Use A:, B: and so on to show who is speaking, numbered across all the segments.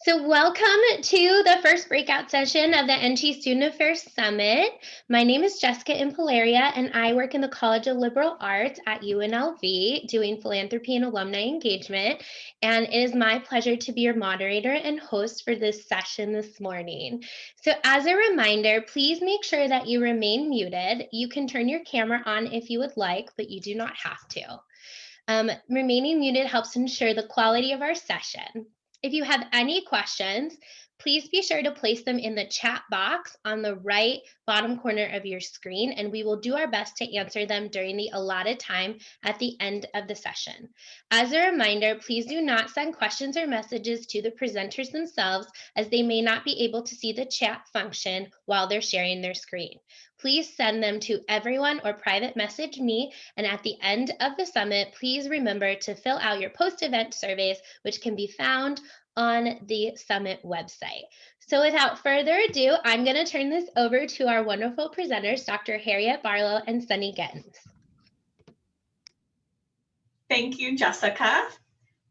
A: So welcome to the first breakout session of the NT Student Affairs Summit. My name is Jessica Impalaria, and I work in the College of Liberal Arts at UNLV doing philanthropy and alumni engagement. And it is my pleasure to be your moderator and host for this session this morning. So as a reminder, please make sure that you remain muted. You can turn your camera on if you would like, but you do not have to. Remaining muted helps ensure the quality of our session. If you have any questions, please be sure to place them in the chat box on the right bottom corner of your screen, and we will do our best to answer them during the allotted time at the end of the session. As a reminder, please do not send questions or messages to the presenters themselves, as they may not be able to see the chat function while they're sharing their screen. Please send them to everyone or private message me, and at the end of the summit, please remember to fill out your post-event surveys, which can be found on the Summit website. So without further ado, I'm going to turn this over to our wonderful presenters, Dr. Harriet Barlow and Sunny Gittens.
B: Thank you, Jessica.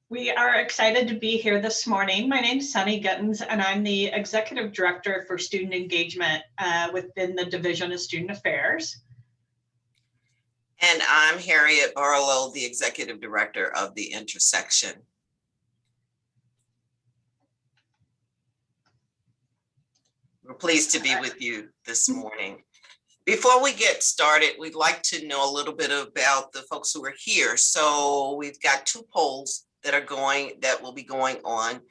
B: We are excited to be here this morning. My name is Sunny Gittens, and I'm the Executive Director for Student Engagement within the Division of Student Affairs.
C: And I'm Harriet Barlow, the Executive Director of the Intersection. We're pleased to be with you this morning. Before we get started, we'd like to know a little bit about the folks who are here. So we've got two polls that will be going on.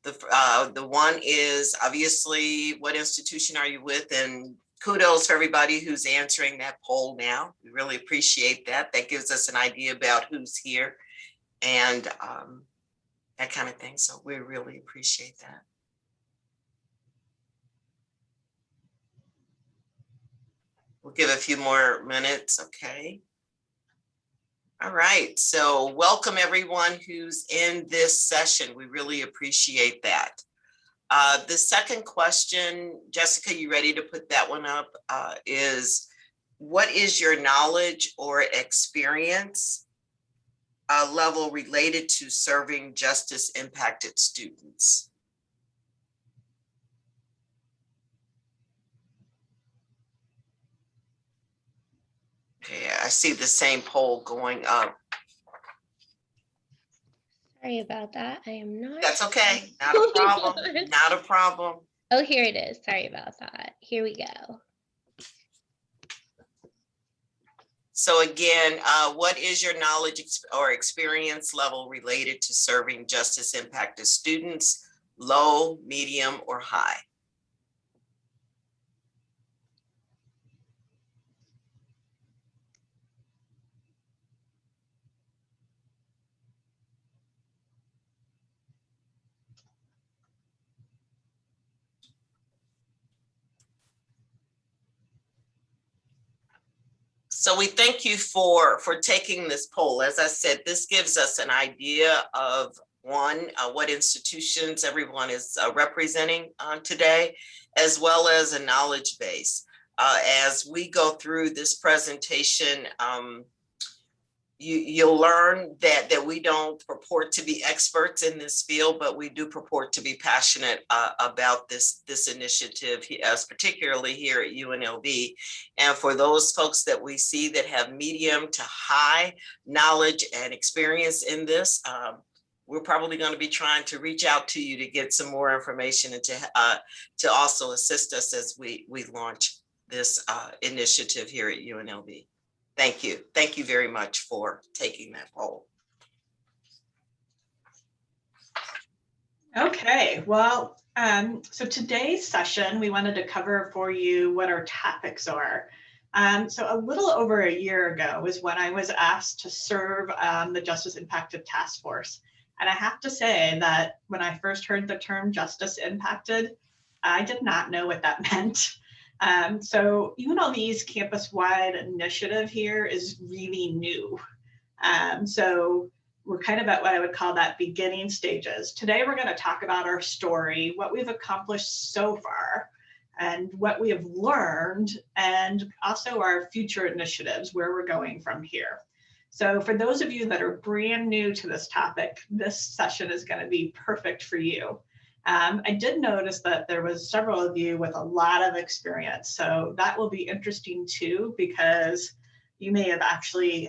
C: The one is obviously, what institution are you with? And kudos for everybody who's answering that poll now. We really appreciate that. That gives us an idea about who's here and that kind of thing. So we really appreciate that. We'll give a few more minutes, okay? All right, so welcome everyone who's in this session. We really appreciate that. The second question, Jessica, you ready to put that one up, is what is your knowledge or experience level related to serving justice impacted students? Okay, I see the same poll going up.
A: Sorry about that. I am not.
C: That's okay. Not a problem. Not a problem.
A: Oh, here it is. Sorry about that. Here we go.
C: So again, what is your knowledge or experience level related to serving justice impacted students? Low, medium, or high? So we thank you for taking this poll. As I said, this gives us an idea of what institutions everyone is representing today, as well as a knowledge base. As we go through this presentation, you'll learn that we don't purport to be experts in this field, but we do purport to be passionate about this initiative, particularly here at UNLV. And for those folks that we see that have medium to high knowledge and experience in this, we're probably going to be trying to reach out to you to get some more information and to also assist us as we launch this initiative here at UNLV. Thank you. Thank you very much for taking that poll.
B: Okay, well, so today's session, we wanted to cover for you what our topics are. So a little over a year ago was when I was asked to serve the Justice Impacted Task Force. And I have to say that when I first heard the term justice impacted, I did not know what that meant. So UNLV's campus-wide initiative here is really new. So we're kind of at what I would call that beginning stages. Today, we're going to talk about our story, what we've accomplished so far, and what we have learned, and also our future initiatives, where we're going from here. So for those of you that are brand new to this topic, this session is going to be perfect for you. I did notice that there was several of you with a lot of experience. So that will be interesting too, because you may have actually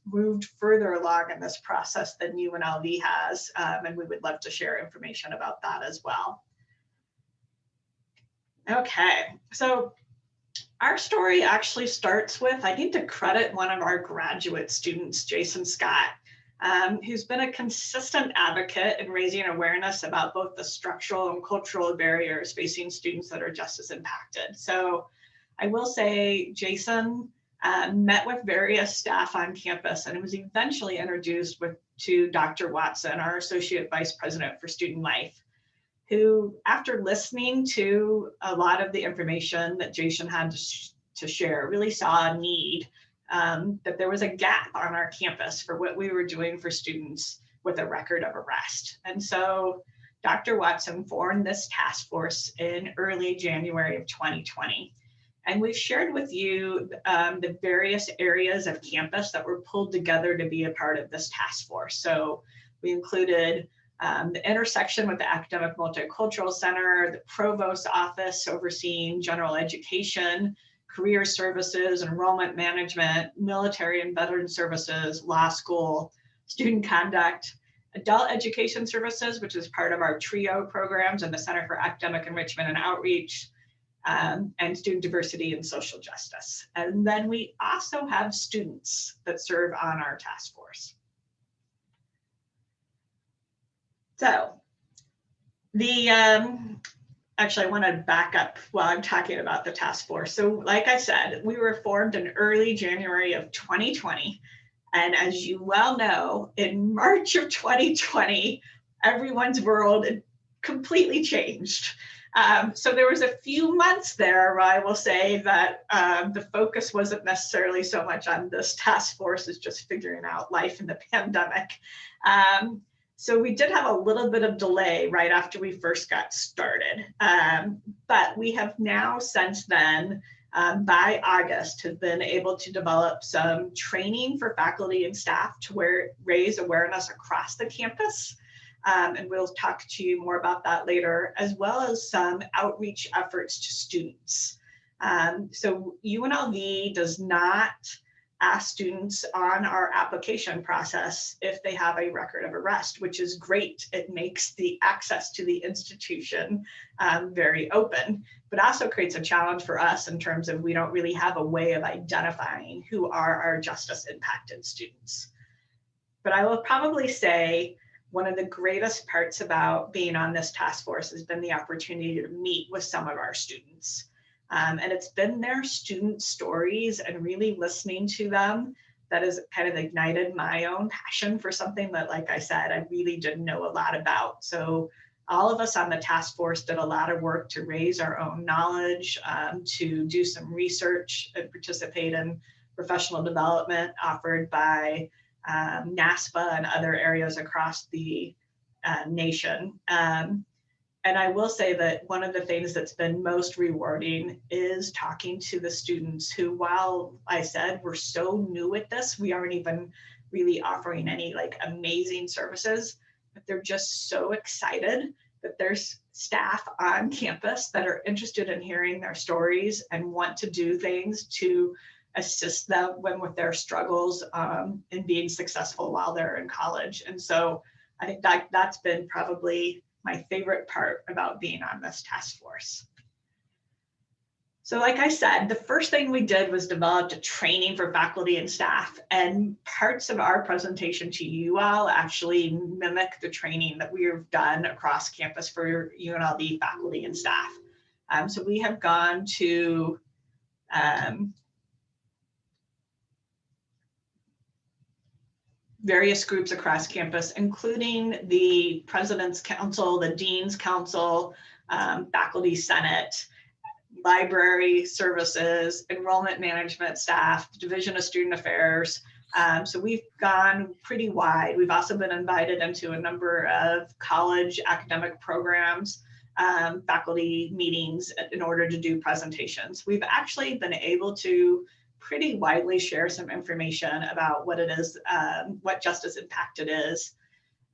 B: moved further along in this process than UNLV has. And we would love to share information about that as well. Okay, so our story actually starts with, I need to credit one of our graduate students, Jason Scott, who's been a consistent advocate in raising awareness about both the structural and cultural barriers facing students that are justice impacted. So I will say Jason met with various staff on campus and was eventually introduced to Dr. Watson, our Associate Vice President for Student Life, who, after listening to a lot of the information that Jason had to share, really saw a need, that there was a gap on our campus for what we were doing for students with a record of arrest. And so Dr. Watson formed this task force in early January of 2020. And we've shared with you the various areas of campus that were pulled together to be a part of this task force. So we included the intersection with the Academic Multicultural Center, the Provost's office overseeing general education, career services, enrollment management, military and veteran services, law school, student conduct, adult education services, which is part of our TRIO programs and the Center for Academic Enrichment and Outreach, and student diversity and social justice. And then we also have students that serve on our task force. So actually I want to back up while I'm talking about the task force. So like I said, we were formed in early January of 2020. And as you well know, in March of 2020, everyone's world completely changed. So there was a few months there where I will say that the focus wasn't necessarily so much on this task force as just figuring out life in the pandemic. So we did have a little bit of delay right after we first got started, but we have now since then, by August, have been able to develop some training for faculty and staff to raise awareness across the campus. And we'll talk to you more about that later, as well as some outreach efforts to students. So UNLV does not ask students on our application process if they have a record of arrest, which is great. It makes the access to the institution very open, but also creates a challenge for us in terms of we don't really have a way of identifying who are our justice impacted students. But I will probably say one of the greatest parts about being on this task force has been the opportunity to meet with some of our students. And it's been their student stories and really listening to them that has kind of ignited my own passion for something that, like I said, I really didn't know a lot about. So all of us on the task force did a lot of work to raise our own knowledge, to do some research and participate in professional development offered by NASPA and other areas across the nation. And I will say that one of the things that's been most rewarding is talking to the students who, while I said we're so new at this, we aren't even really offering any like amazing services, but they're just so excited that there's staff on campus that are interested in hearing their stories and want to do things to assist them with their struggles in being successful while they're in college. And so I think that's been probably my favorite part about being on this task force. So like I said, the first thing we did was developed a training for faculty and staff, and parts of our presentation to you all actually mimic the training that we've done across campus for UNLV faculty and staff. So we have gone to various groups across campus, including the President's Council, the Dean's Council, Faculty Senate, library services, enrollment management staff, Division of Student Affairs. So we've gone pretty wide. We've also been invited into a number of college academic programs, faculty meetings in order to do presentations. We've actually been able to pretty widely share some information about what it is, what justice impacted is.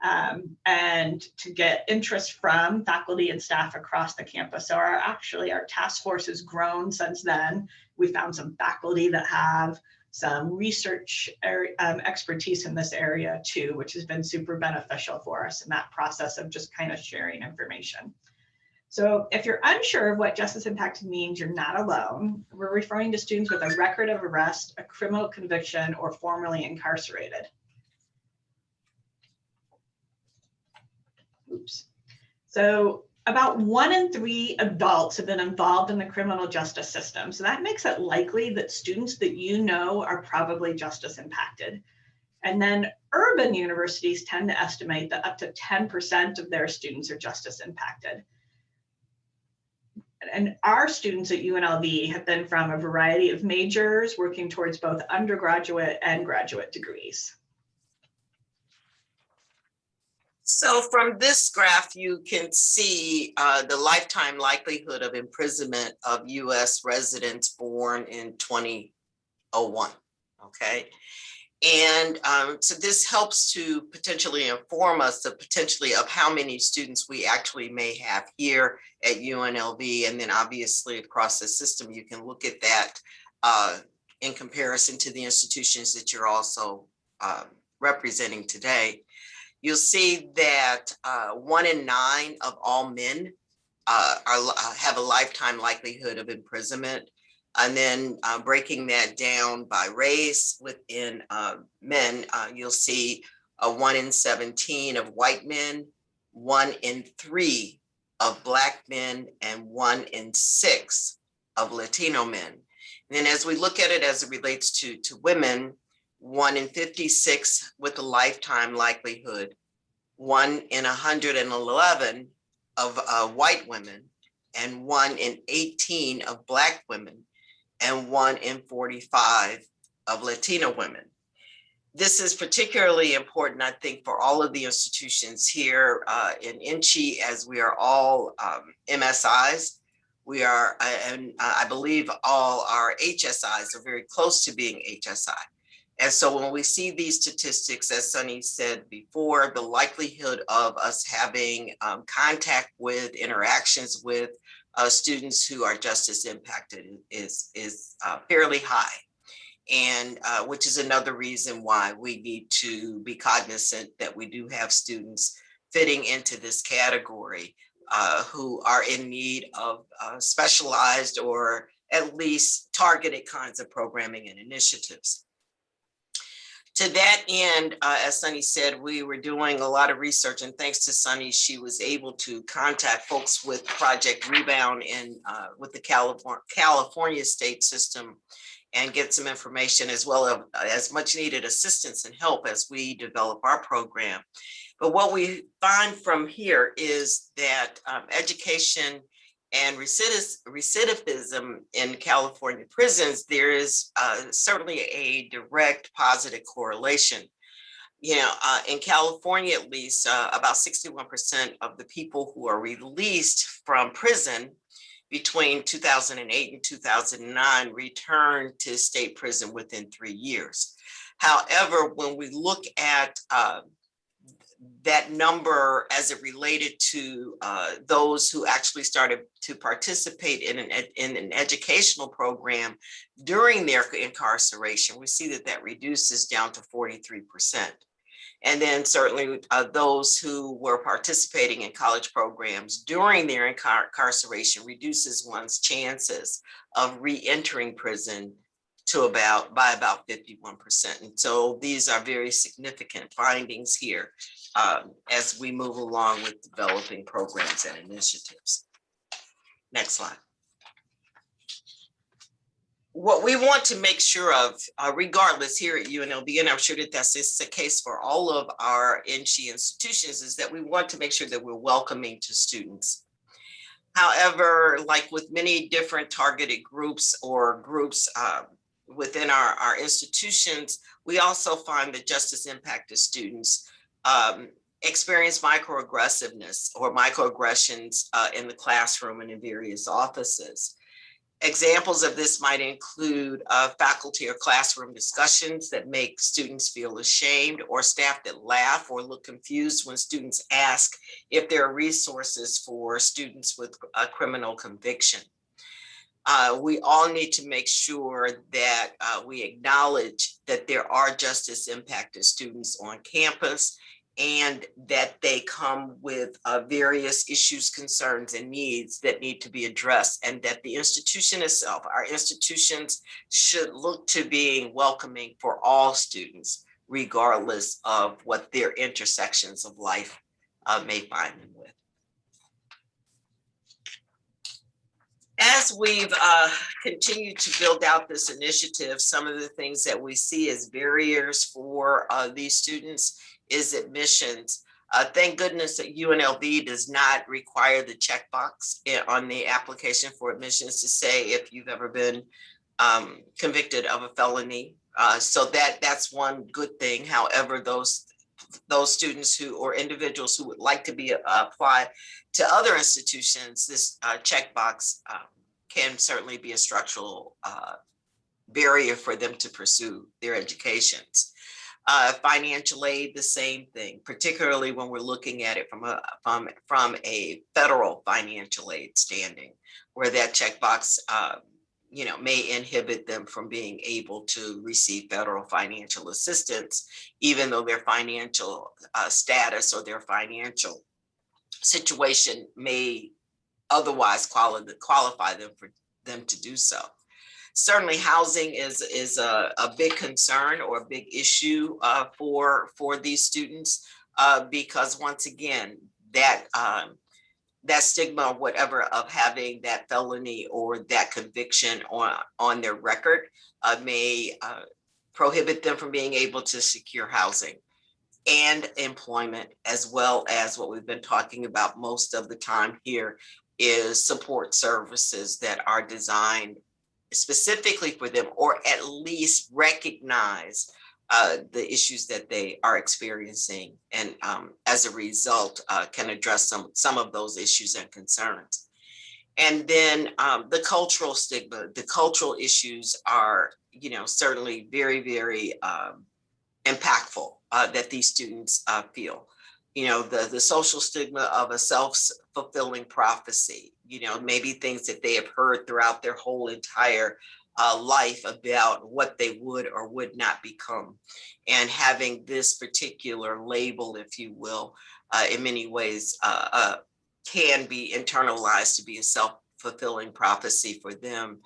B: and to get interest from faculty and staff across the campus. So our task force has grown since then. We found some faculty that have some research expertise in this area too, which has been super beneficial for us in that process of just kind of sharing information. So if you're unsure of what justice impacted means, you're not alone. We're referring to students with a record of arrest, a criminal conviction, or formerly incarcerated. Oops. So about 1 in 3 adults have been involved in the criminal justice system. So that makes it likely that students that you know are probably justice impacted. And then urban universities tend to estimate that up to 10% of their students are justice impacted. And our students at UNLV have been from a variety of majors, working towards both undergraduate and graduate degrees.
C: So from this graph, you can see the lifetime likelihood of imprisonment of US residents born in 2001, okay? And so this helps to potentially inform us of how many students we actually may have here at UNLV. And then obviously across the system, you can look at that in comparison to the institutions that you're also representing today. You'll see that 1 in 9 of all men have a lifetime likelihood of imprisonment. And then breaking that down by race within men, you'll see 1 in 17 of white men, 1 in 3 of Black men, and 1 in 6 of Latino men. And then as we look at it as it relates to women, 1 in 56 with a lifetime likelihood, 1 in 111 of white women, and 1 in 18 of Black women, and 1 in 45 of Latino women. This is particularly important, I think, for all of the institutions here in INCHI, as we are all MSIs. We are, and I believe all our HSIs are very close to being HSI. And so when we see these statistics, as Sunny said before, the likelihood of us having contact with, interactions with students who are justice impacted is fairly high. And which is another reason why we need to be cognizant that we do have students fitting into this category who are in need of specialized or at least targeted kinds of programming and initiatives. To that end, as Sunny said, we were doing a lot of research, and thanks to Sunny, she was able to contact folks with Project Rebound and with the California state system and get some information as well as much needed assistance and help as we develop our program. But what we find from here is that education and recidivism in California prisons, there is certainly a direct positive correlation. You know, in California, at least, about 61% of the people who are released from prison between 2008 and 2009 returned to state prison within 3 years. However, when we look at that number as it related to those who actually started to participate in an educational program during their incarceration, we see that that reduces down to 43%. And then certainly those who were participating in college programs during their incarceration reduces one's chances of re-entering prison to by about 51%. And so these are very significant findings here as we move along with developing programs and initiatives. Next slide. What we want to make sure of, regardless here at UNLV, and I'm sure that that's the case for all of our INCHI institutions, is that we want to make sure that we're welcoming to students. However, like with many different targeted groups or groups within our institutions, we also find that justice impacted students experience microaggressiveness or microaggressions in the classroom and in various offices. Examples of this might include faculty or classroom discussions that make students feel ashamed, or staff that laugh or look confused when students ask if there are resources for students with a criminal conviction. We all need to make sure that we acknowledge that there are justice impacted students on campus, and that they come with various issues, concerns, and needs that need to be addressed, and that the institution itself, our institutions, should look to being welcoming for all students, regardless of what their intersections of life may find them with. As we've continued to build out this initiative, some of the things that we see as barriers for these students is admissions. Thank goodness that UNLV does not require the checkbox on the application for admissions to say if you've ever been convicted of a felony. So that's one good thing. However, those students who, or individuals who would like to be applied to other institutions, this checkbox can certainly be a structural barrier for them to pursue their educations. Financial aid, the same thing, particularly when we're looking at it from a federal financial aid standing, where that checkbox may inhibit them from being able to receive federal financial assistance, even though their financial status or their financial situation may otherwise qualify them for them to do so. Certainly housing is a big concern or a big issue for these students, because once again, that stigma or whatever of having that felony or that conviction on their record may prohibit them from being able to secure housing and employment, as well as what we've been talking about most of the time here is support services that are designed specifically for them, or at least recognize the issues that they are experiencing, and as a result can address some of those issues and concerns. And then the cultural stigma, the cultural issues are, certainly very, very impactful that these students feel. The social stigma of a self-fulfilling prophecy, maybe things that they have heard throughout their whole entire life about what they would or would not become. And having this particular label, if you will, in many ways can be internalized to be a self-fulfilling prophecy for them,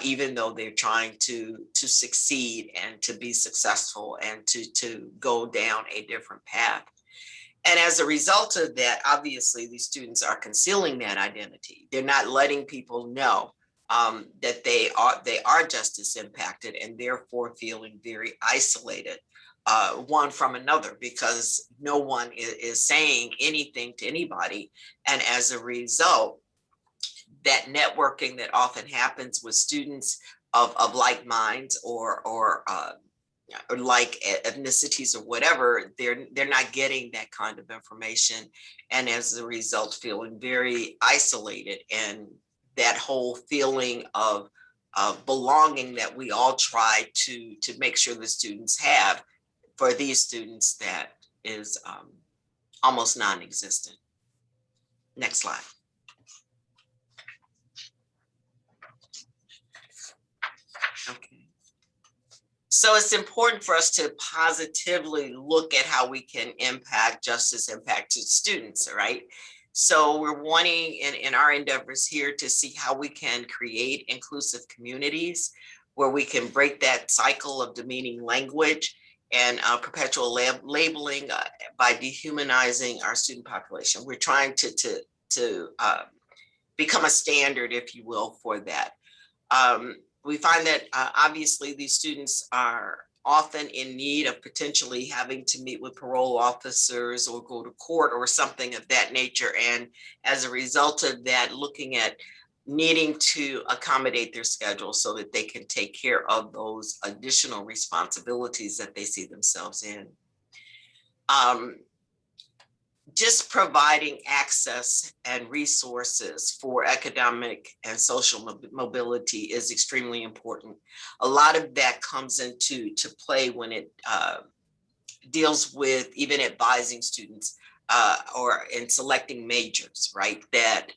C: even though they're trying to succeed and to be successful and to go down a different path. And as a result of that, obviously, these students are concealing that identity. They're not letting people know that they are justice impacted, and therefore feeling very isolated one from another, because no one is saying anything to anybody. And as a result, that networking that often happens with students of like minds or like ethnicities or whatever, they're not getting that kind of information, and as a result feeling very isolated. And that whole feeling of belonging that we all try to make sure the students have, for these students, that is almost non-existent. Next slide. Okay. So it's important for us to positively look at how we can impact justice impacted students, right? So we're wanting in our endeavors here to see how we can create inclusive communities where we can break that cycle of demeaning language and perpetual labeling by dehumanizing our student population. We're trying to become a standard, if you will, for that. We find that obviously these students are often in need of potentially having to meet with parole officers or go to court or something of that nature. And as a result of that, looking at needing to accommodate their schedule so that they can take care of those additional responsibilities that they see themselves in. just providing access and resources for academic and social mobility is extremely important. A lot of that comes into play when it deals with even advising students or in selecting majors, right? That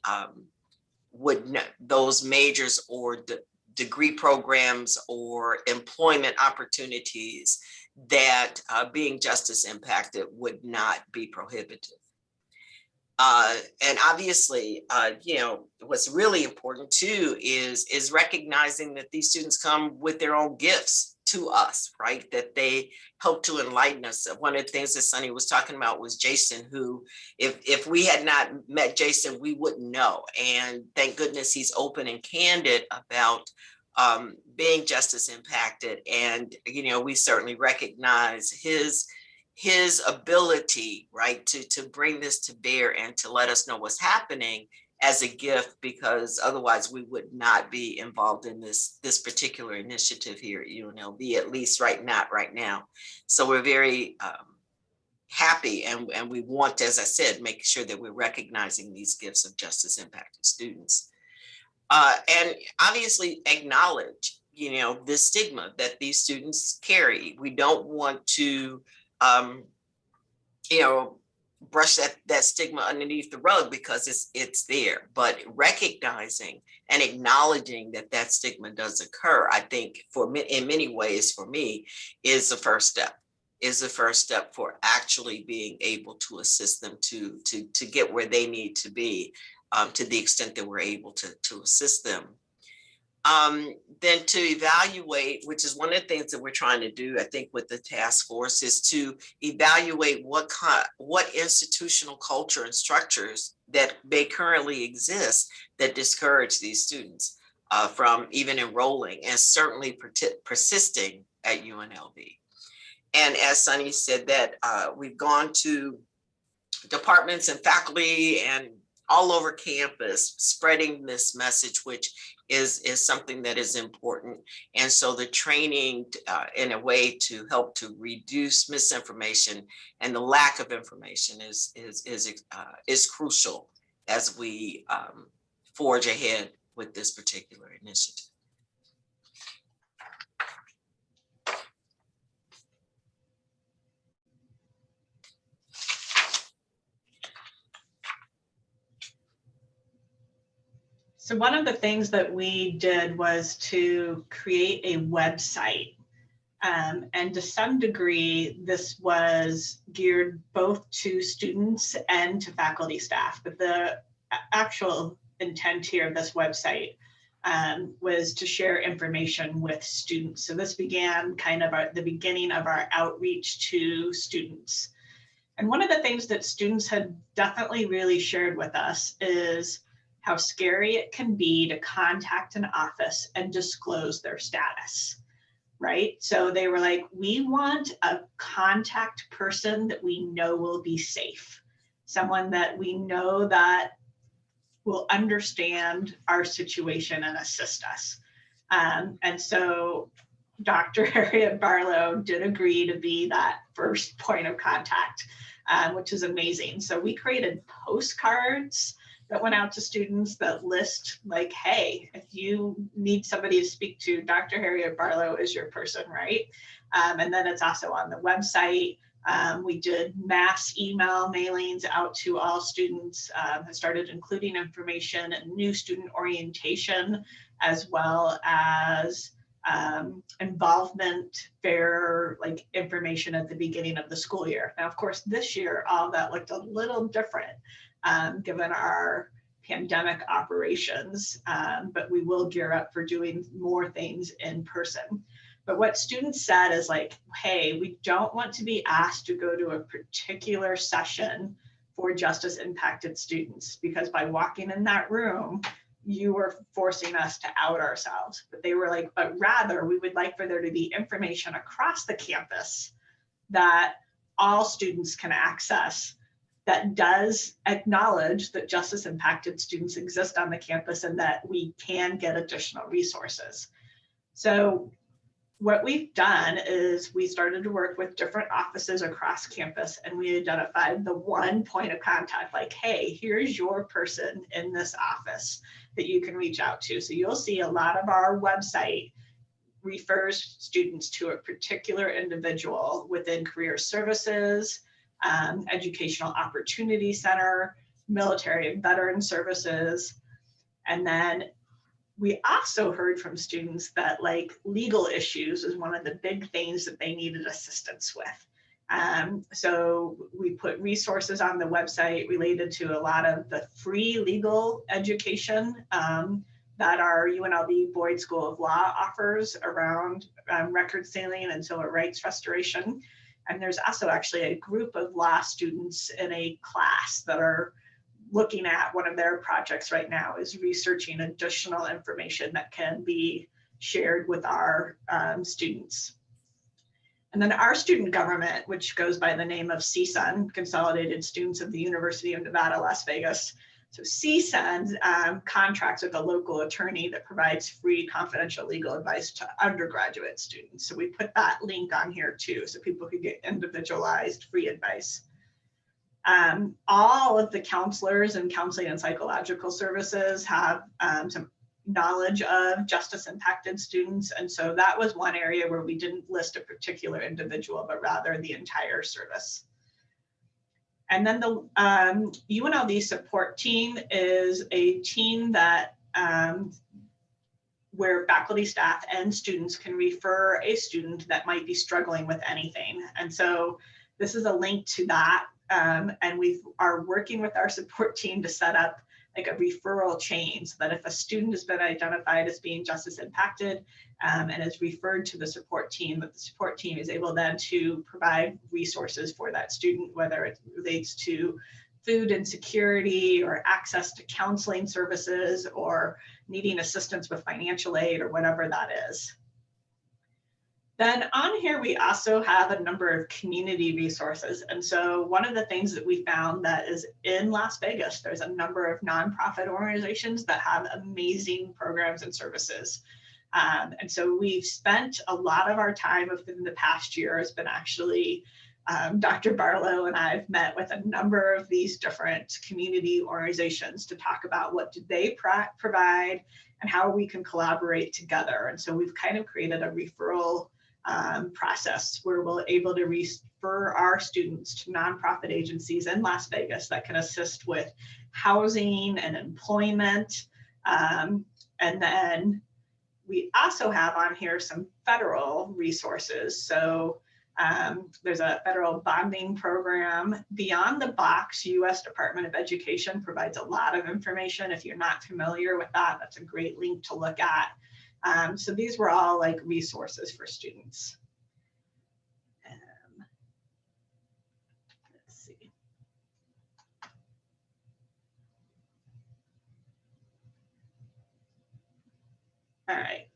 C: those majors or degree programs or employment opportunities that being justice impacted would not be prohibited. And obviously, what's really important too is recognizing that these students come with their own gifts to us, right? That they help to enlighten us. One of the things that Sunny was talking about was Jason, who, if we had not met Jason, we wouldn't know. And thank goodness he's open and candid about being justice impacted. And, we certainly recognize his ability, right, to bring this to bear and to let us know what's happening as a gift, because otherwise we would not be involved in this particular initiative here at UNLV, at least right now. So we're very happy, and we want, as I said, make sure that we're recognizing these gifts of justice impacted students. And obviously acknowledge, the stigma that these students carry. We don't want to brush that stigma underneath the rug, because it's there, but recognizing and acknowledging that stigma does occur, I think in many ways for me is the first step for actually being able to assist them to get where they need to be, to the extent that we're able to assist them. Then to evaluate, which is one of the things that we're trying to do, I think, with the task force, is to evaluate what institutional culture and structures that may currently exist that discourage these students from even enrolling and certainly persisting at UNLV. And as Sunny said, that we've gone to departments and faculty and all over campus spreading this message, which is something that is important. And so the training in a way to help to reduce misinformation and the lack of information is crucial as we forge ahead with this particular initiative.
B: So one of the things that we did was to create a website. And to some degree, this was geared both to students and to faculty staff. But the actual intent here of this website was to share information with students. So this began kind of the beginning of our outreach to students. And one of the things that students had definitely really shared with us is how scary it can be to contact an office and disclose their status, right? So they were like, we want a contact person that we know will be safe, someone that we know that will understand our situation and assist us. And so Dr. Harriet Barlow did agree to be that first point of contact, which is amazing. So we created postcards that went out to students that list like, hey, if you need somebody to speak to, Dr. Harriet Barlow is your person, right? And then it's also on the website. We did mass email mailings out to all students, have started including information and new student orientation, as well as involvement fair information at the beginning of the school year. Now, of course, this year, all that looked a little different given our pandemic operations, but we will gear up for doing more things in person. But what students said is like, hey, we don't want to be asked to go to a particular session for justice impacted students, because by walking in that room, you were forcing us to out ourselves. But they were like, but rather we would like for there to be information across the campus that all students can access, that does acknowledge that justice impacted students exist on the campus and that we can get additional resources. So what we've done is we started to work with different offices across campus, and we identified the one point of contact, like, hey, here's your person in this office that you can reach out to. So you'll see a lot of our website refers students to a particular individual within career services, educational opportunity center, military and veteran services. And then we also heard from students that like legal issues is one of the big things that they needed assistance with. So we put resources on the website related to a lot of the free legal education that our UNLV Boyd School of Law offers around record sealing and civil rights restoration. And there's also actually a group of law students in a class that are looking at one of their projects right now is researching additional information that can be shared with our students. And then our student government, which goes by the name of CSUN, Consolidated Students of the University of Nevada, Las Vegas. So CSUN contracts with a local attorney that provides free confidential legal advice to undergraduate students. So we put that link on here too, so people could get individualized free advice. All of the counselors and counseling and psychological services have some knowledge of justice impacted students. And so that was one area where we didn't list a particular individual, but rather the entire service. And then the UNLV support team is a team that where faculty, staff, and students can refer a student that might be struggling with anything. And so this is a link to that. And we are working with our support team to set up like a referral chain so that if a student has been identified as being justice impacted and is referred to the support team, that the support team is able then to provide resources for that student, whether it relates to food insecurity or access to counseling services or needing assistance with financial aid or whatever that is. Then on here, we also have a number of community resources. And so one of the things that we found that is in Las Vegas, there's a number of nonprofit organizations that have amazing programs and services. And so we've spent a lot of our time within the past year has been actually Dr. Barlow and I have met with a number of these different community organizations to talk about what do they provide and how we can collaborate together. And so we've kind of created a referral process where we're able to refer our students to nonprofit agencies in Las Vegas that can assist with housing and employment. And then we also have on here some federal resources. So there's a federal bonding program. Beyond the Box, U.S. Department of Education provides a lot of information. If you're not familiar with that, that's a great link to look at. So these were all like resources for students. Let's see. All right.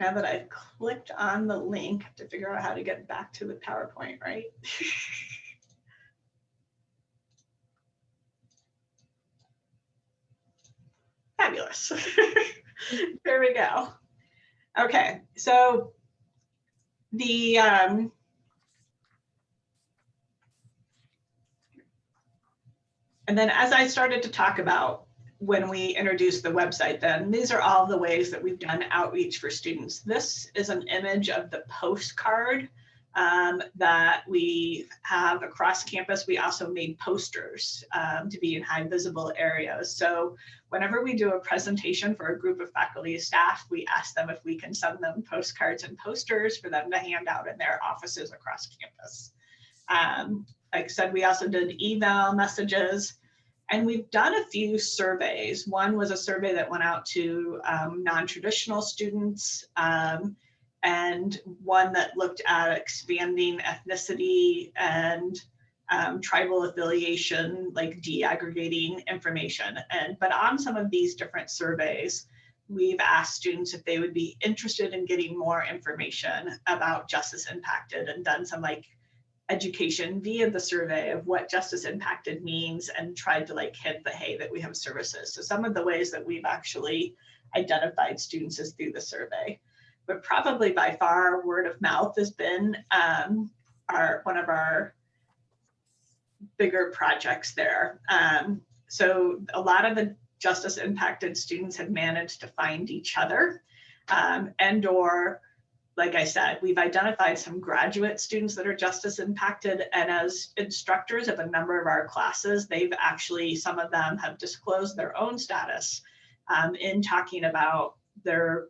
B: Now that I've clicked on the link, I have to figure out how to get back to the PowerPoint, right? Fabulous. There we go. Okay, so the and then as I started to talk about when we introduced the website, then these are all the ways that we've done outreach for students. This is an image of the postcard that we have across campus. We also made posters to be in high visible areas. So whenever we do a presentation for a group of faculty and staff, we ask them if we can send them postcards and posters for them to hand out in their offices across campus. Like I said, we also did eval messages. And we've done a few surveys. One was a survey that went out to non-traditional students, and one that looked at expanding ethnicity and tribal affiliation, like de-aggregating information. But on some of these different surveys, we've asked students if they would be interested in getting more information about justice impacted and done some like education via the survey of what justice impacted means and tried to like hint the hey that we have services. So some of the ways that we've actually identified students is through the survey. but probably by far word of mouth has been one of our bigger projects there. So a lot of the justice impacted students have managed to find each other, and or, like I said, we've identified some graduate students that are justice impacted, and as instructors of a number of our classes, they've actually, some of them have disclosed their own status in talking about their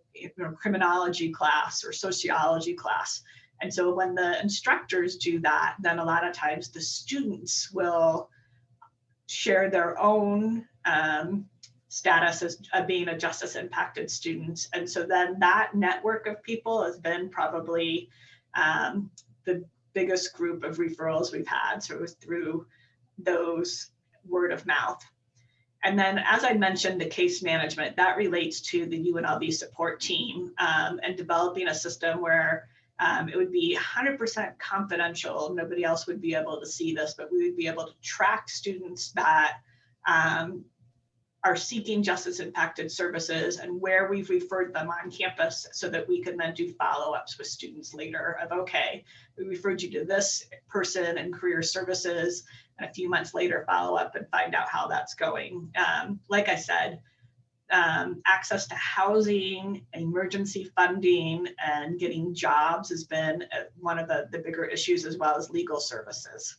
B: criminology class or sociology class. And so when the instructors do that, then a lot of times the students will share their own status as being a justice impacted student. And so then that network of people has been probably the biggest group of referrals we've had. So it was through those word of mouth. And then, as I mentioned, the case management, that relates to the UNLV support team and developing a system where it would be 100% confidential. Nobody else would be able to see this, but we would be able to track students that are seeking justice impacted services and where we've referred them on campus, so that we can then do follow-ups with students later of, okay, we referred you to this person in career services, and a few months later follow up and find out how that's going. Like I said, access to housing, emergency funding, and getting jobs has been one of the bigger issues, as well as legal services.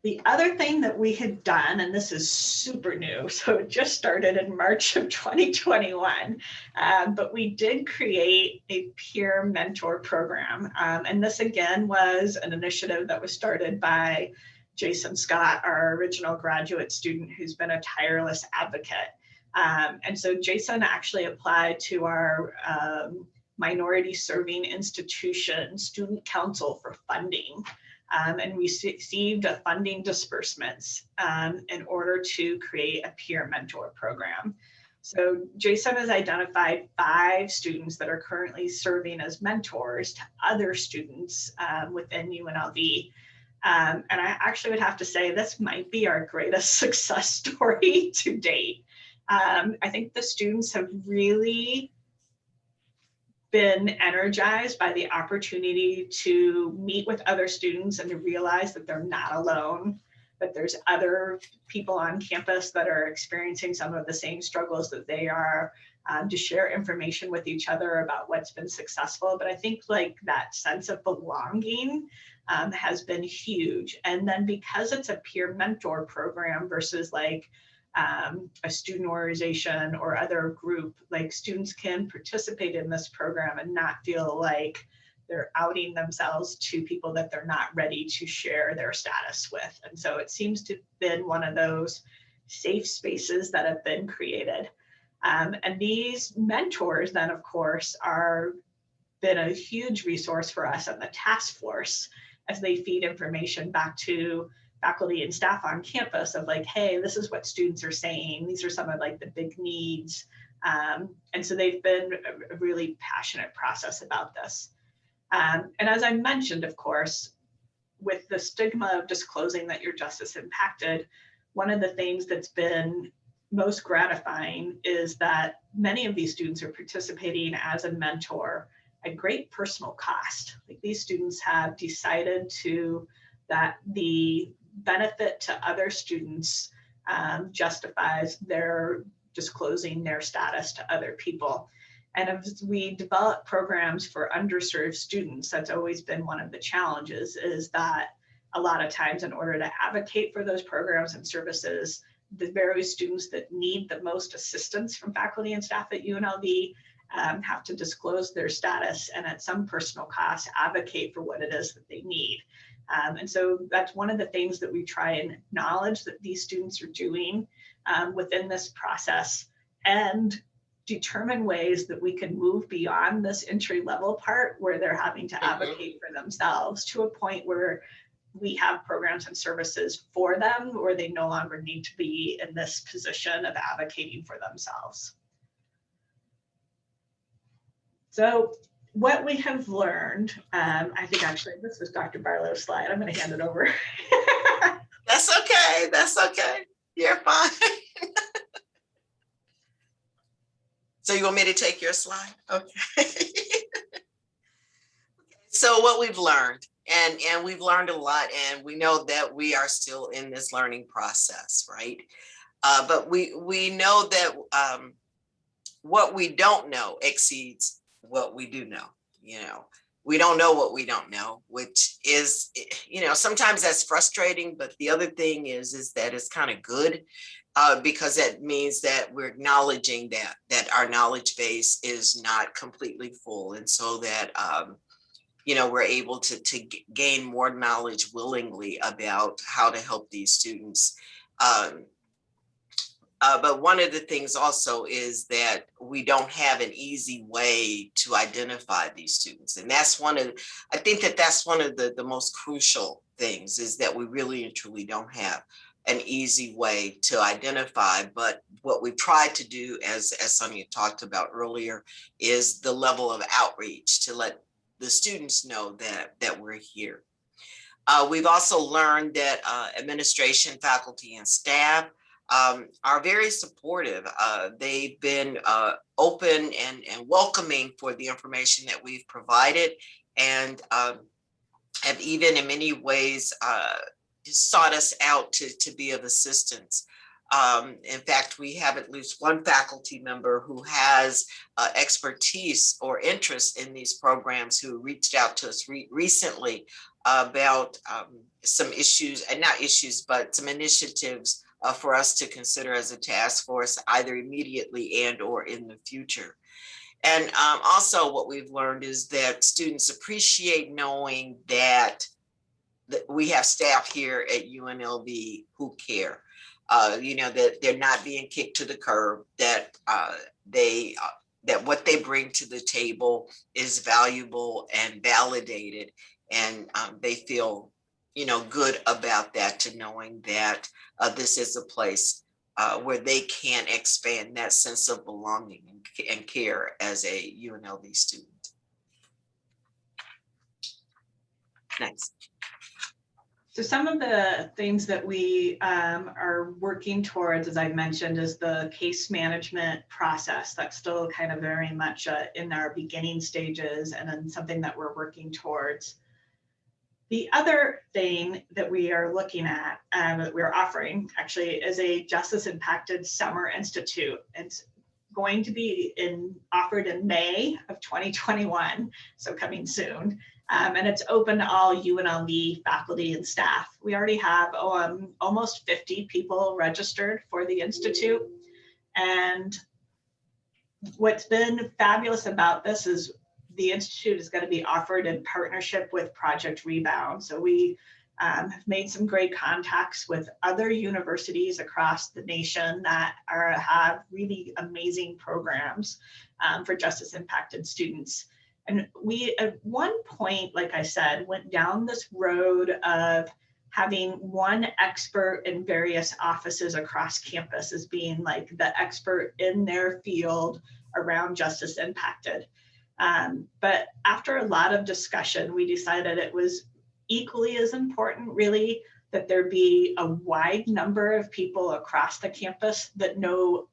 B: The other thing that we had done, and this is super new, so it just started in March of 2021, but we did create a peer mentor program. And this again was an initiative that was started by Jason Scott, our original graduate student, who's been a tireless advocate. And so Jason actually applied to our minority serving institution student council for funding. And we received a funding disbursements in order to create a peer mentor program. So Jason has identified 5 students that are currently serving as mentors to other students within UNLV. And I actually would have to say this might be our greatest success story to date. I think the students have really been energized by the opportunity to meet with other students and to realize that they're not alone, that there's other people on campus that are experiencing some of the same struggles that they are, to share information with each other about what's been successful. But I think like that sense of belonging has been huge. And then because it's a peer mentor program versus like a student organization or other group, like students can participate in this program and not feel like they're outing themselves to people that they're not ready to share their status with. And so it seems to have been one of those safe spaces that have been created. And these mentors then, of course, are been a huge resource for us at the task force as they feed information back to faculty and staff on campus of like, hey, this is what students are saying. These are some of like the big needs. And so they've been a really passionate process about this. And as I mentioned, of course, with the stigma of disclosing that you're justice impacted, one of the things that's been most gratifying is that many of these students are participating as a mentor at great personal cost. Like these students have decided that the benefit to other students justifies their disclosing their status to other people. And as we develop programs for underserved students, that's always been one of the challenges, is that a lot of times in order to advocate for those programs and services, the very students that need the most assistance from faculty and staff at UNLV have to disclose their status and at some personal cost advocate for what it is that they need. And so that's one of the things that we try and acknowledge that these students are doing within this process, and determine ways that we can move beyond this entry level part where they're having to advocate for themselves to a point where we have programs and services for them where they no longer need to be in this position of advocating for themselves. So what we have learned, I think actually this was Dr. Barlow's slide. I'm going to hand it over.
C: That's okay. That's okay. You're fine. So you want me to take your slide? Okay. So what we've learned, and we've learned a lot, and we know that we are still in this learning process, right? But we know that what we don't know exceeds what we do know. We don't know what we don't know, which is, sometimes that's frustrating. But the other thing is that it's kind of good, because that means that we're acknowledging that our knowledge base is not completely full, and so that we're able to gain more knowledge willingly about how to help these students. But one of the things also is that we don't have an easy way to identify these students. And that's I think that's one of the most crucial things, is that we really and truly don't have an easy way to identify. But what we've tried to do, as Sonia talked about earlier, is the level of outreach to let the students know that we're here. We've also learned that administration, faculty, and staff are very supportive. They've been open and welcoming for the information that we've provided, and have even in many ways sought us out to be of assistance. In fact, we have at least one faculty member who has expertise or interest in these programs, who reached out to us recently about some issues, and not issues, but some initiatives for us to consider as a task force, either immediately and or in the future. And also what we've learned is that students appreciate knowing that we have staff here at UNLV who care. That they're not being kicked to the curb, that that what they bring to the table is valuable and validated, and they feel good about that, to knowing that this is a place where they can expand that sense of belonging and care as a UNLV student. Next.
B: So some of the things that we are working towards, as I mentioned, is the case management process. That's still kind of very much in our beginning stages, and then something that we're working towards. The other thing that we are looking at, that we're offering actually, is a Justice Impacted Summer Institute. It's going to be offered in May of 2021, so coming soon. And it's open to all UNLV faculty and staff. We already have almost 50 people registered for the Institute. And what's been fabulous about this is the Institute is going to be offered in partnership with Project Rebound. So we have made some great contacts with other universities across the nation that have really amazing programs for justice impacted students. And we, at one point, like I said, went down this road of having one expert in various offices across campus as being like the expert in their field around justice impacted. But after a lot of discussion, we decided it was equally as important, really, that there be a wide number of people across the campus that know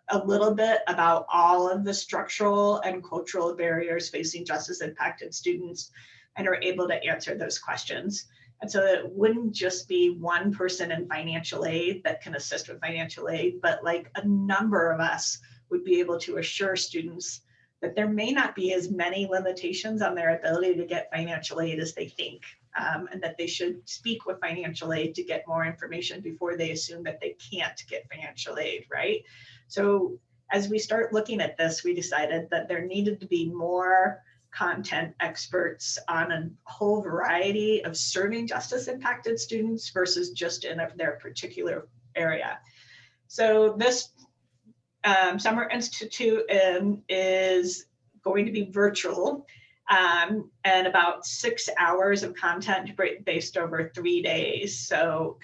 B: a little bit about all of the structural and cultural barriers facing justice impacted students, and are able to answer those questions. And so it wouldn't just be one person in financial aid that can assist with financial aid, but like a number of us would be able to assure students that there may not be as many limitations on their ability to get financial aid as they think, and that they should speak with financial aid to get more information before they assume that they can't get financial aid, right? So as we start looking at this, we decided that there needed to be more content experts on a whole variety of serving justice impacted students versus just in their particular area. So this Summer Institute is going to be virtual, and about 6 hours of content based over 3 days. So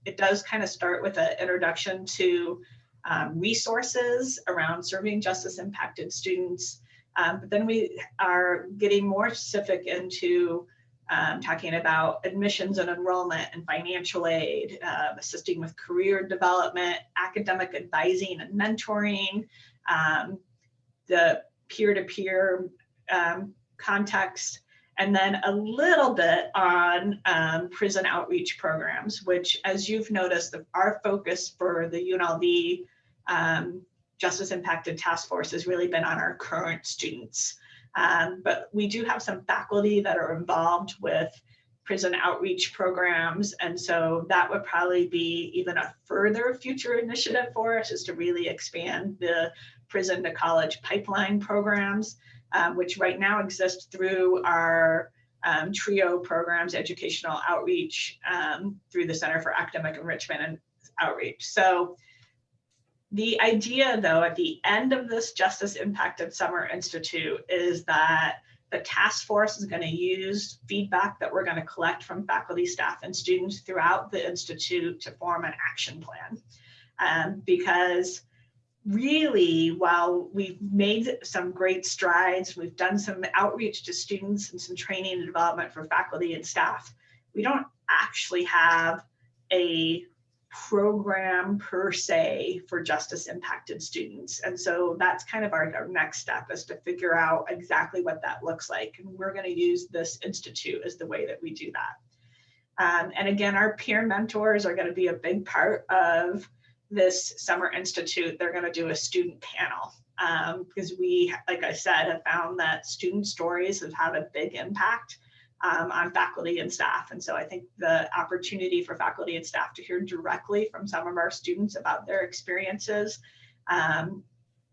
B: it does kind of start with an introduction to resources around serving justice impacted students. But then we are getting more specific into talking about admissions and enrollment and financial aid, assisting with career development, academic advising and mentoring, the peer-to-peer context, and then a little bit on prison outreach programs, which, as you've noticed, our focus for the UNLV Justice Impacted Task Force has really been on our current students. But we do have some faculty that are involved with prison outreach programs. And so that would probably be even a further future initiative for us, is to really expand the prison to college pipeline programs, which right now exist through our TRIO programs, educational outreach, through the Center for Academic Enrichment and Outreach. So the idea, though, at the end of this Justice Impacted Summer Institute is that the task force is going to use feedback that we're going to collect from faculty, staff, and students throughout the Institute to form an action plan. Because really, while we've made some great strides, we've done some outreach to students and some training and development for faculty and staff, we don't actually have a program per se for justice impacted students. And so that's kind of our next step, is to figure out exactly what that looks like. And we're going to use this institute as the way that we do that. And again, our peer mentors are going to be a big part of this summer institute. They're going to do a student panel because we, like I said, have found that student stories have had a big impact on faculty and staff. And so I think the opportunity for faculty and staff to hear directly from some of our students about their experiences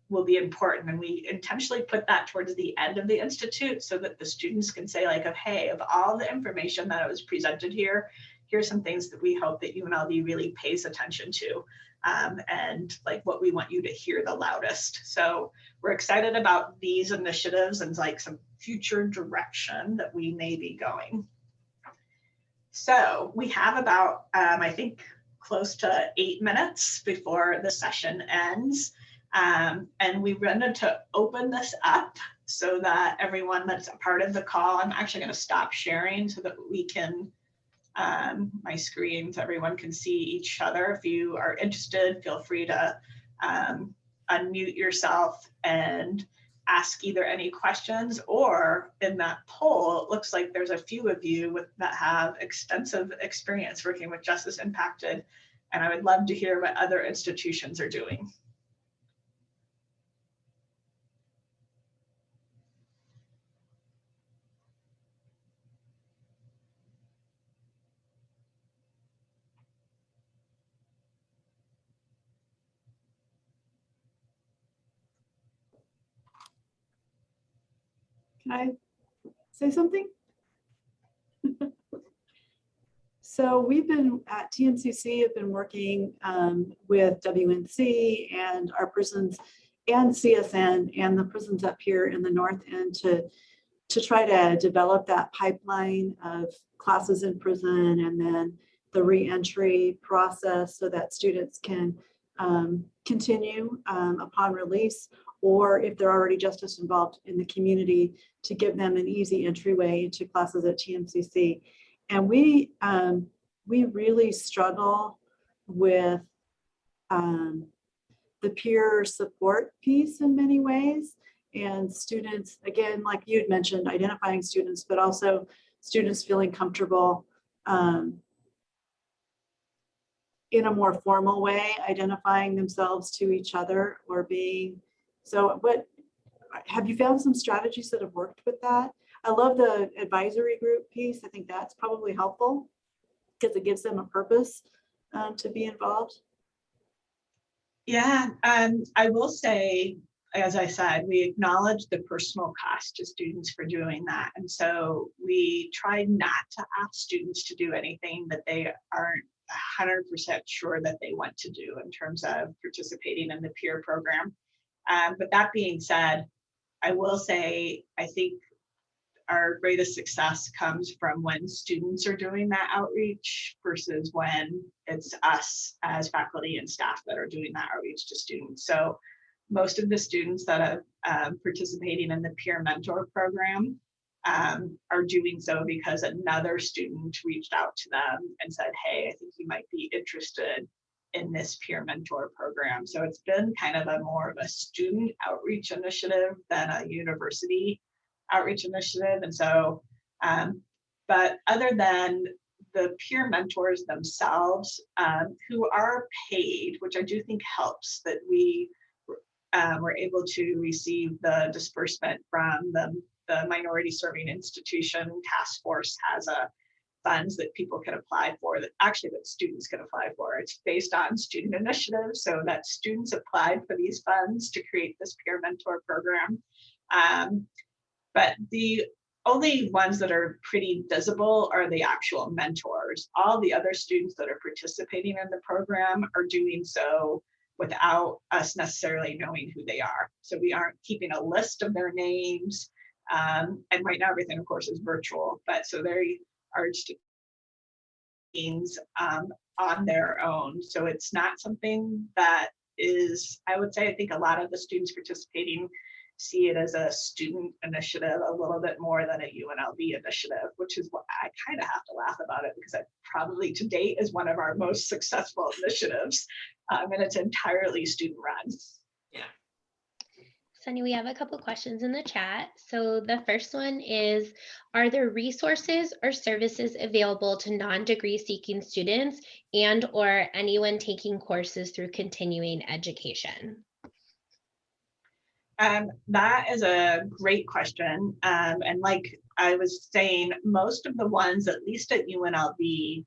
B: will be important. And we intentionally put that towards the end of the institute so that the students can say, like, hey, of all the information that was presented here, here's some things that we hope that UNLV really pays attention to, and like what we want you to hear the loudest. So we're excited about these initiatives and like some future direction that we may be going. So we have about, I think, close to 8 minutes before the session ends. And we wanted to open this up so that everyone that's a part of the call, I'm actually going to stop sharing so that we can, my screen, so everyone can see each other. If you are interested, feel free to unmute yourself and ask either any questions, or in that poll, it looks like there's a few of you that have extensive experience working with Justice Impacted, and I would love to hear what other institutions are doing.
D: Can I say something? So we've been at TNCC, have been working with WNC and our prisons and CSN and the prisons up here in the North End to try to develop that pipeline of classes in prison and then the re-entry process so that students can continue upon release, or if they're already justice involved in the community, to give them an easy entryway into classes at TNCC. And we really struggle with the peer support piece in many ways. And students, again, like you had mentioned, identifying students, but also students feeling comfortable in a more formal way, identifying themselves to each other or being. So what, have you found some strategies that have worked with that? I love the advisory group piece. I think that's probably helpful because it gives them a purpose to be involved.
B: Yeah, I will say, as I said, we acknowledge the personal cost to students for doing that. And so we try not to ask students to do anything that they aren't 100% sure that they want to do in terms of participating in the peer program. But that being said, I will say, I think our greatest success comes from when students are doing that outreach versus when it's us as faculty and staff that are doing that outreach to students. So most of the students that are participating in the peer mentor program are doing so because another student reached out to them and said, hey, I think you might be interested in this peer mentor program. So it's been kind of a more of a student outreach initiative than a university outreach initiative. And so, but other than the peer mentors themselves, who are paid, which I do think helps, that we were able to receive the disbursement from the Minority Serving Institution Task Force has a funds that people can apply for, that students can apply for. It's based on student initiatives, so that students applied for these funds to create this peer mentor program. But the only ones that are pretty visible are the actual mentors. All the other students that are participating in the program are doing so without us necessarily knowing who they are. So we aren't keeping a list of their names. And right now, everything, of course, is virtual, but so they are students on their own. So it's not something that is, I would say, I think a lot of the students participating see it as a student initiative a little bit more than a UNLV initiative, which is what I kind of have to laugh about it, because it probably to date is one of our most successful initiatives, and it's entirely student run.
C: Yeah.
A: Sunny, we have a couple questions in the chat. So the first one is, are there resources or services available to non-degree seeking students and or anyone taking courses through continuing education?
B: That is a great question. And like I was saying, most of the ones, at least at UNLV,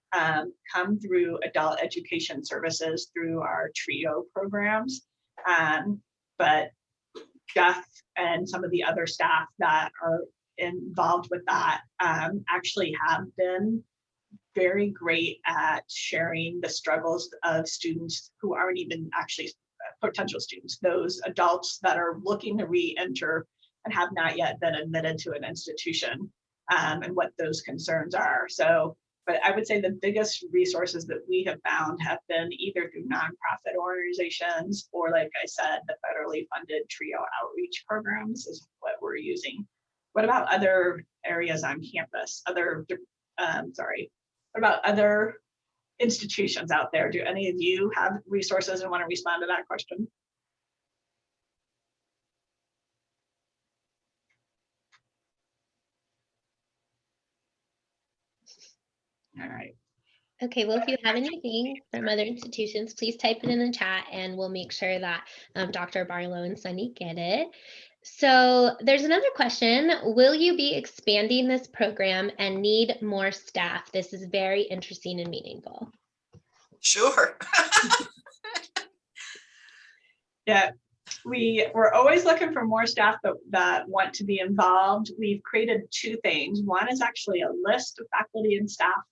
B: come through adult education services through our TRIO programs. But Jeff and some of the other staff that are involved with that actually have been very great at sharing the struggles of students who aren't even actually potential students, those adults that are looking to re-enter and have not yet been admitted to an institution, and what those concerns are. So, but I would say the biggest resources that we have found have been either through nonprofit organizations or, like I said, the federally funded TRIO outreach programs is what we're using. What about other areas on campus? What about other institutions out there? Do any of you have resources and want to respond to that question? All right.
A: Okay, well, if you have anything from other institutions, please type it in the chat and we'll make sure that Dr. Barlow and Sunny get it. So there's another question. Will you be expanding this program and need more staff? This is very interesting and meaningful.
C: Sure.
B: Yeah, we're always looking for more staff that want to be involved. We've created two things. One is actually a list of faculty and staff,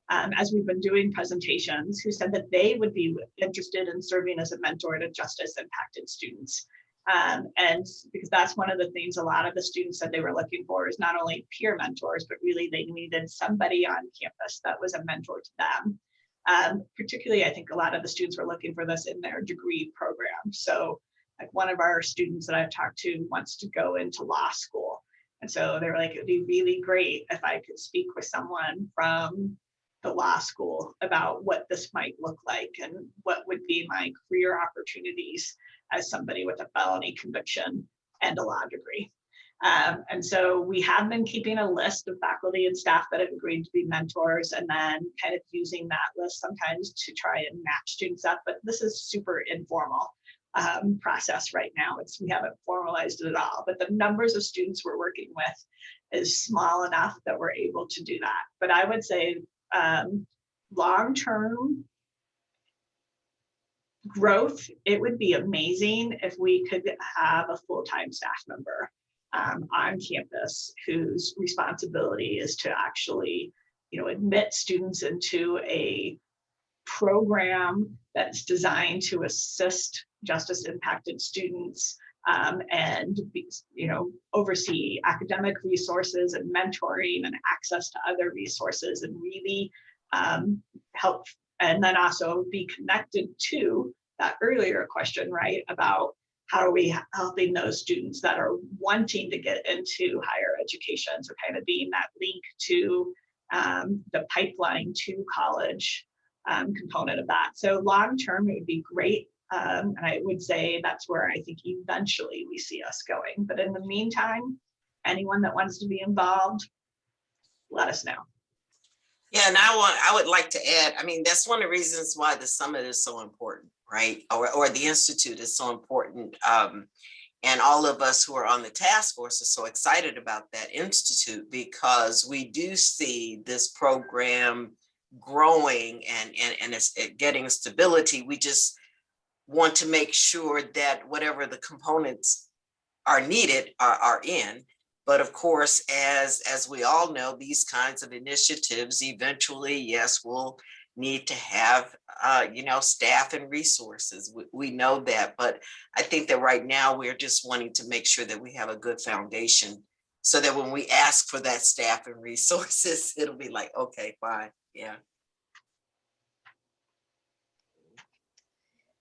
B: as we've been doing presentations, who said that they would be interested in serving as a mentor to justice impacted students. And because that's one of the things a lot of the students said they were looking for, is not only peer mentors, but really they needed somebody on campus that was a mentor to them. Particularly, I think a lot of the students were looking for this in their degree program. So like one of our students that I've talked to wants to go into law school. And so they were like, it'd be really great if I could speak with someone from the law school about what this might look like and what would be my career opportunities as somebody with a felony conviction and a law degree. And so we have been keeping a list of faculty and staff that have agreed to be mentors, and then kind of using that list sometimes to try and match students up. But this is super informal process right now. We haven't formalized it at all, but the numbers of students we're working with is small enough that we're able to do that. But I would say long-term growth, it would be amazing if we could have a full-time staff member on campus whose responsibility is to actually, admit students into a program that's designed to assist justice impacted students, and oversee academic resources and mentoring and access to other resources, and really help, and then also be connected to that earlier question, right, about how are we helping those students that are wanting to get into higher education, so kind of being that link to the pipeline to college, component of that. So long-term, it would be great. And I would say that's where I think eventually we see us going. But in the meantime, anyone that wants to be involved, let us know.
C: Yeah, and I would like to add, I mean, that's one of the reasons why the summit is so important, right? Or the Institute is so important. And all of us who are on the task force are so excited about that institute because we do see this program growing and it's getting stability. We just want to make sure that whatever the components are needed are in. But of course, as we all know, these kinds of initiatives eventually, yes, will need to have, staff and resources. We know that, but I think that right now we're just wanting to make sure that we have a good foundation so that when we ask for that staff and resources, it'll be like, okay, fine, yeah.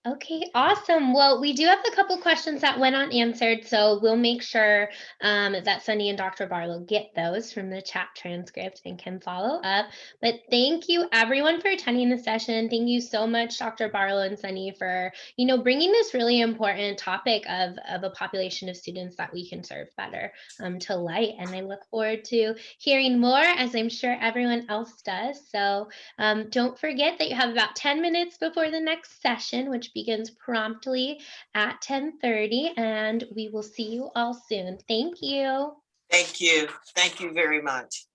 A: Okay, awesome. Well, we do have a couple questions that went unanswered, so we'll make sure that Sunny and Dr. Barlow get those from the chat transcript and can follow up. But thank you everyone for attending the session. Thank you so much, Dr. Barlow and Sunny, for bringing this really important topic of a population of students that we can serve better to light. And I look forward to hearing more, as I'm sure everyone else does. So don't forget that you have about 10 minutes before the next session, which begins promptly at 10:30, and we will see you all soon. Thank you.
C: Thank you. Thank you very much.